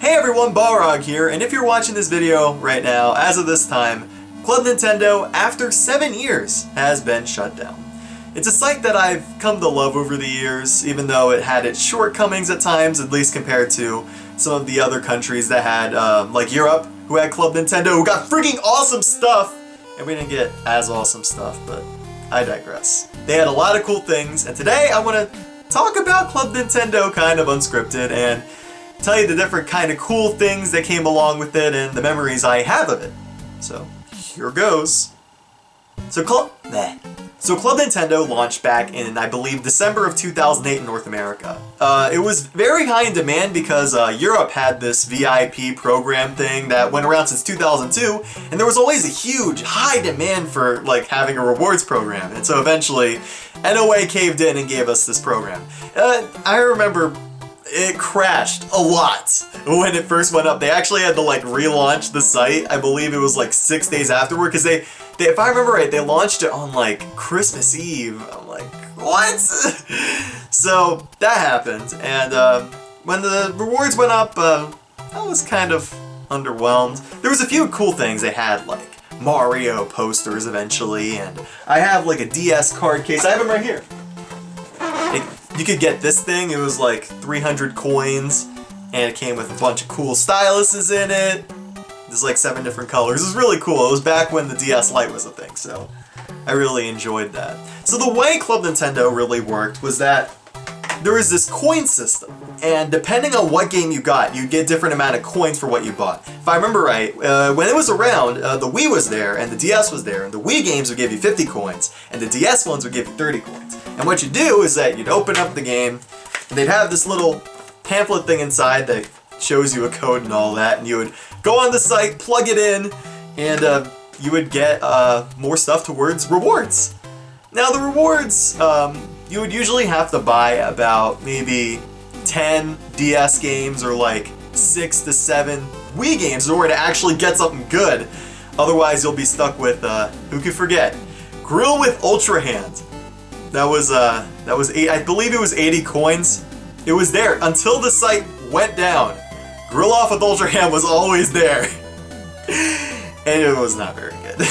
Hey everyone, Balrog here, and if you're watching this video right now, as of this time, Club Nintendo, after 7 years, has been shut down. It's a site that I've come to love over the years, even though it had its shortcomings at times, at least compared to some of the other countries that had, like Europe, who had Club Nintendo, who got freaking awesome stuff, and we didn't get as awesome stuff, but I digress. They had a lot of cool things, and today I want to talk about Club Nintendo kind of unscripted, and tell you the different kind of cool things that came along with it and the memories I have of it. So, here goes. So Club Nintendo launched back in, I believe, December of 2008 in North America. It was very high in demand because Europe had this VIP program thing that went around since 2002, and there was always a huge, high demand for like having a rewards program. And so eventually, NOA caved in and gave us this program. I remember it crashed a lot when it first went up. They actually had to like relaunch the site. I believe it was like 6 days afterward because they, if I remember right, they launched it on like Christmas Eve. I'm like, what? So that happened, and when the rewards went up, I was kind of underwhelmed. There was a few cool things. They had like Mario posters eventually, and I have like a DS card case. I have them right here. You could get this thing, it was like 300 coins, and it came with a bunch of cool styluses in it. There's like 7 different colors. It was really cool. It was back when the DS Lite was a thing, so I really enjoyed that. So the way Club Nintendo really worked was that there was this coin system, and depending on what game you got, you'd get a different amount of coins for what you bought. If I remember right, when it was around, the Wii was there, and the DS was there, and the Wii games would give you 50 coins, and the DS ones would give you 30 coins. And what you do is that you'd open up the game, and they'd have this little pamphlet thing inside that shows you a code and all that, and you would go on the site, plug it in, and you would get more stuff towards rewards. Now the rewards, you would usually have to buy about maybe 10 DS games or like 6 to 7 Wii games in order to actually get something good. Otherwise you'll be stuck with, who could forget, Grill with Ultra Hand. That was I believe it was 80 coins. It was there until the site went down. Grill Off with Ultra Hand was always there. And it was not very good.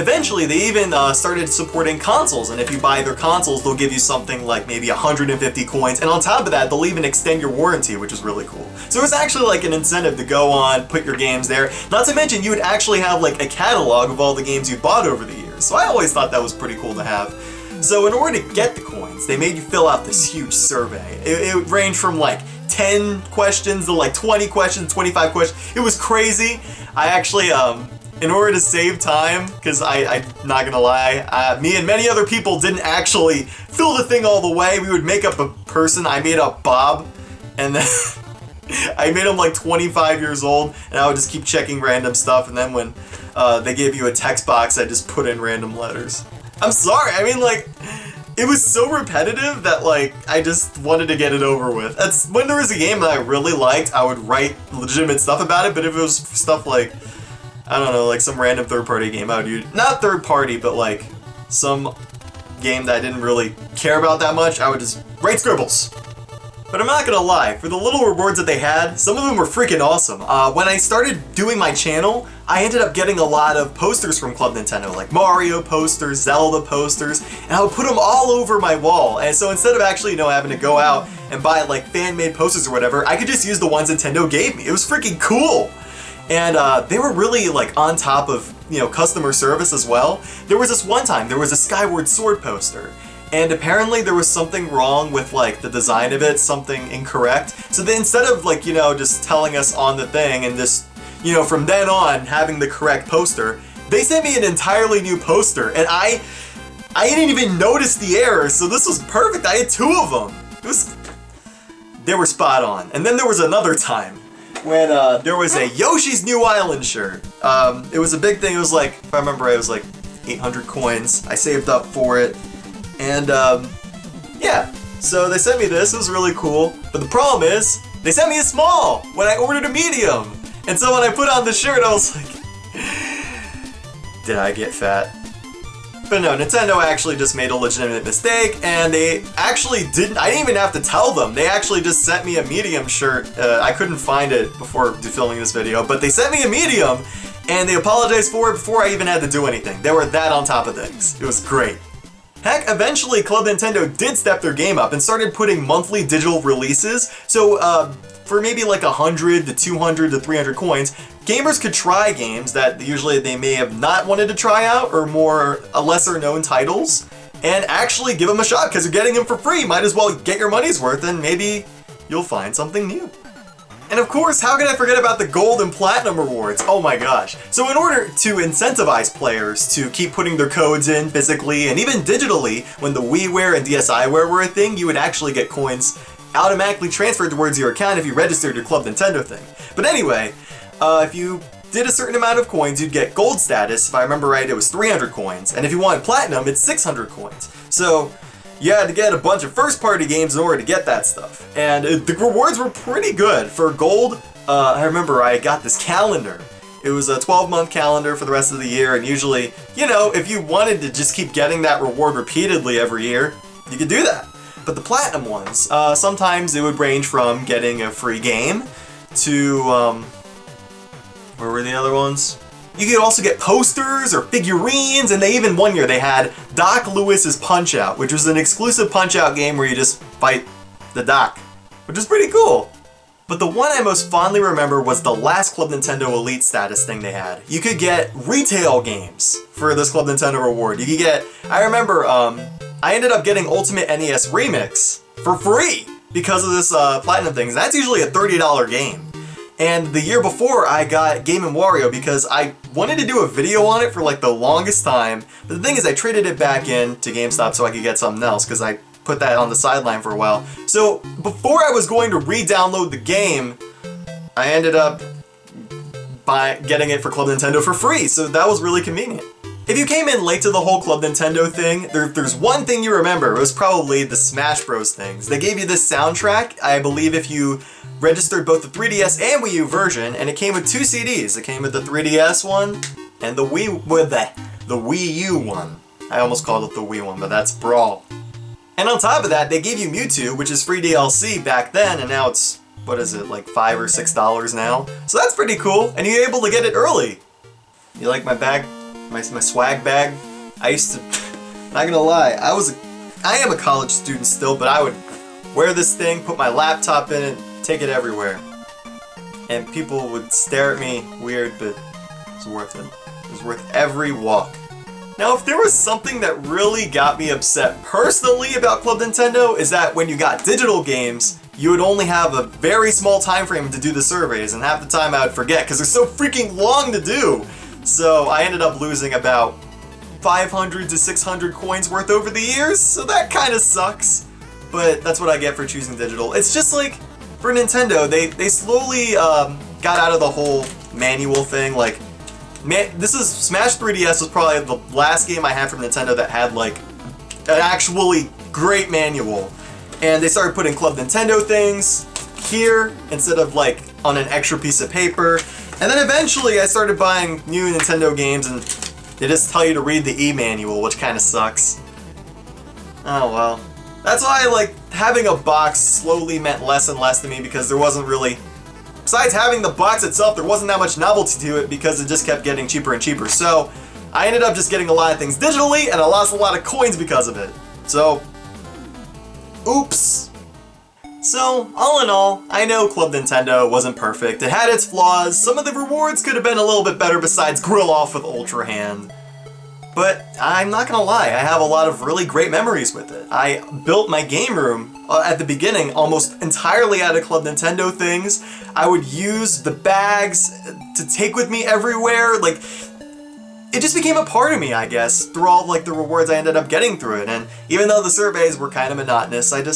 Eventually, they even started supporting consoles, and if you buy their consoles, they'll give you something like maybe 150 coins, and on top of that, they'll even extend your warranty, which is really cool. So it was actually like an incentive to go on, put your games there. Not to mention, you would actually have like a catalog of all the games you bought over the years. So I always thought that was pretty cool to have. So in order to get the coins, they made you fill out this huge survey. It ranged from like 10 questions to like 20 questions, 25 questions. It was crazy. I actually, in order to save time, because I'm not gonna lie, me and many other people didn't actually fill the thing all the way. We would make up a person. I made up Bob, and then I made him like 25 years old, and I would just keep checking random stuff, and then when they gave you a text box, I just put in random letters. I'm sorry, I mean, like, it was so repetitive that, like, I just wanted to get it over with. When there was a game that I really liked, I would write legitimate stuff about it, but if it was stuff like, I don't know, like some random third-party game, I would use, not third-party, but like some game that I didn't really care about that much, I would just write scribbles. But I'm not gonna lie, for the little rewards that they had, some of them were freaking awesome. When I started doing my channel, I ended up getting a lot of posters from Club Nintendo, like Mario posters, Zelda posters, and I would put them all over my wall. And so instead of actually, having to go out and buy like fan-made posters or whatever, I could just use the ones Nintendo gave me. It was freaking cool. And they were really like on top of, customer service as well. There was this one time, there was a Skyward Sword poster. And apparently there was something wrong with like the design of it, something incorrect. So then instead of like, just telling us on the thing and just, from then on having the correct poster, they sent me an entirely new poster, and I didn't even notice the error, so this was perfect. I had 2 of them. They were spot on. And then there was another time when there was a Yoshi's New Island shirt. It was a big thing. It was like, if I remember right, it was like 800 coins. I saved up for it. And, yeah, so they sent me this. It was really cool. But the problem is, they sent me a small when I ordered a medium. And so when I put on the shirt, I was like, did I get fat? But no, Nintendo actually just made a legitimate mistake, and they actually I didn't even have to tell them. They actually just sent me a medium shirt. I couldn't find it before filming this video, but they sent me a medium, and they apologized for it before I even had to do anything. They were that on top of things. It was great. Heck, eventually Club Nintendo did step their game up and started putting monthly digital releases. So for maybe like 100 to 200 to 300 coins, gamers could try games that usually they may have not wanted to try out, or more lesser known titles, and actually give them a shot because you're getting them for free. Might as well get your money's worth and maybe you'll find something new. And of course, how could I forget about the gold and platinum rewards? Oh my gosh. So in order to incentivize players to keep putting their codes in physically and even digitally, when the WiiWare and DSiWare were a thing, you would actually get coins automatically transferred towards your account if you registered your Club Nintendo thing. But anyway, if you did a certain amount of coins, you'd get gold status. If I remember right, it was 300 coins. And if you wanted platinum, it's 600 coins. So you had to get a bunch of first-party games in order to get that stuff. And the rewards were pretty good. For gold, I remember I got this calendar. It was a 12-month calendar for the rest of the year, and usually, you know, if you wanted to just keep getting that reward repeatedly every year, you could do that. But the platinum ones, sometimes it would range from getting a free game to, where were the other ones? You could also get posters or figurines, and they even one year they had Doc Lewis's Punch-Out, which was an exclusive Punch-Out game where you just fight the Doc, which is pretty cool. But the one I most fondly remember was the last Club Nintendo Elite status thing they had. You could get retail games for this Club Nintendo reward. You could get, I remember, I ended up getting Ultimate NES Remix for free because of this platinum thing. That's usually a $30 game. And the year before, I got Game & Wario because I wanted to do a video on it for like the longest time. But the thing is, I traded it back in to GameStop so I could get something else because I put that on the sideline for a while. So before I was going to re-download the game, I ended up getting it for Club Nintendo for free. So that was really convenient. If you came in late to the whole Club Nintendo thing, there's one thing you remember. It was probably the Smash Bros. Things. They gave you this soundtrack, I believe, if you registered both the 3DS and Wii U version, and it came with 2 CDs. It came with the 3DS one and the Wii U one. I almost called it the Wii one, but that's Brawl. And on top of that, they gave you Mewtwo, which is free DLC back then, and now it's, what is it, like $5 or $6 now? So that's pretty cool, and you're able to get it early. You like my bag? My swag bag? I used to, not gonna lie, I am a college student still, but I would wear this thing, put my laptop in it, take it everywhere. And people would stare at me weird, but it was worth it. It was worth every walk. Now, if there was something that really got me upset personally about Club Nintendo, is that when you got digital games, you would only have a very small time frame to do the surveys, and half the time I would forget because they're so freaking long to do. So I ended up losing about 500 to 600 coins worth over the years, so that kind of sucks. But that's what I get for choosing digital. It's just like, for Nintendo, they slowly got out of the whole manual thing. Like, this is Smash 3DS was probably the last game I had from Nintendo that had like an actually great manual. And they started putting Club Nintendo things here instead of like on an extra piece of paper. And then eventually I started buying new Nintendo games and they just tell you to read the e-manual, which kind of sucks. Oh well. That's why like having a box slowly meant less and less to me because there wasn't really, besides having the box itself, there wasn't that much novelty to it because it just kept getting cheaper and cheaper. So I ended up just getting a lot of things digitally and I lost a lot of coins because of it. So, oops. So, all in all, I know Club Nintendo wasn't perfect. It had its flaws. Some of the rewards could have been a little bit better besides Grill Off with Ultra Hand. But I'm not gonna lie, I have a lot of really great memories with it. I built my game room at the beginning almost entirely out of Club Nintendo things. I would use the bags to take with me everywhere. Like, it just became a part of me, I guess, through all like the rewards I ended up getting through it. And even though the surveys were kind of monotonous, it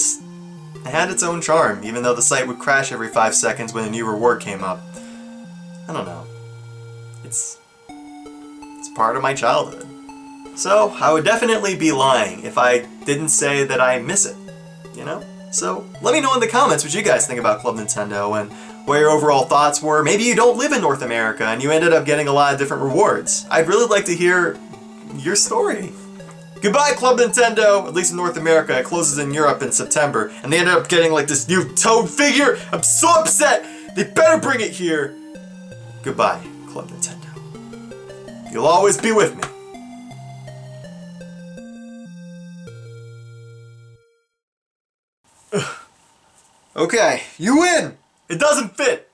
had its own charm, even though the site would crash every 5 seconds when a new reward came up. I don't know. It's part of my childhood. So, I would definitely be lying if I didn't say that I miss it, you know? So, let me know in the comments what you guys think about Club Nintendo and what your overall thoughts were. Maybe you don't live in North America and you ended up getting a lot of different rewards. I'd really like to hear your story. Goodbye, Club Nintendo, at least in North America. It closes in Europe in September, and they ended up getting like this new Toad figure. I'm so upset! They better bring it here! Goodbye, Club Nintendo. You'll always be with me. Okay, you win! It doesn't fit!